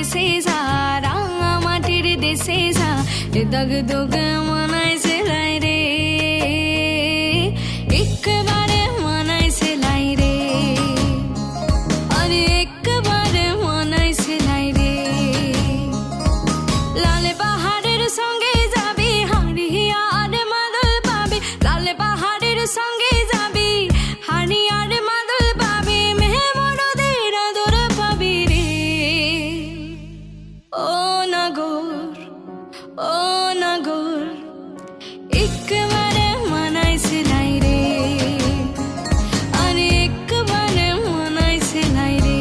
দেশে যা রাঙা মাটির দেশে যা দাগ দুগ মনায় সেলাই রে একবারে মনায় সেলাই রে আরে একবারে মনায় সেলাই রে লাল পাহাড়ের সঙ্গে যাবি হারিয়ার মাদল পাবি লাল পাহাড়ের সঙ্গে যাবি হারিয়ার মাদল পাবি মেহমুদের আদর পাবি রে ও নাগর ও নাগর একবারে মনায় সেলাই রে আরে একবারে মনায় সেলাই রে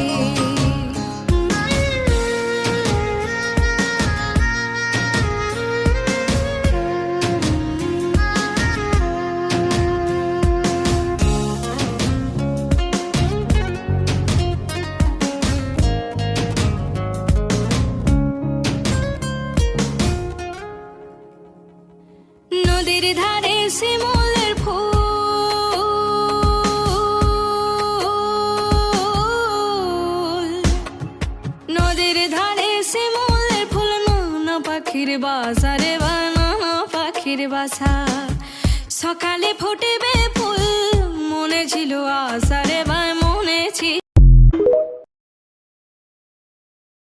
নদীর ধারে শিমুলের ফুল নদীর ধারে শিমুলের ফুল নানা পাখির বাসা রে বানানা পাখির বাসা সকালে ফুটবে ফুল মনে ছিল আশা রে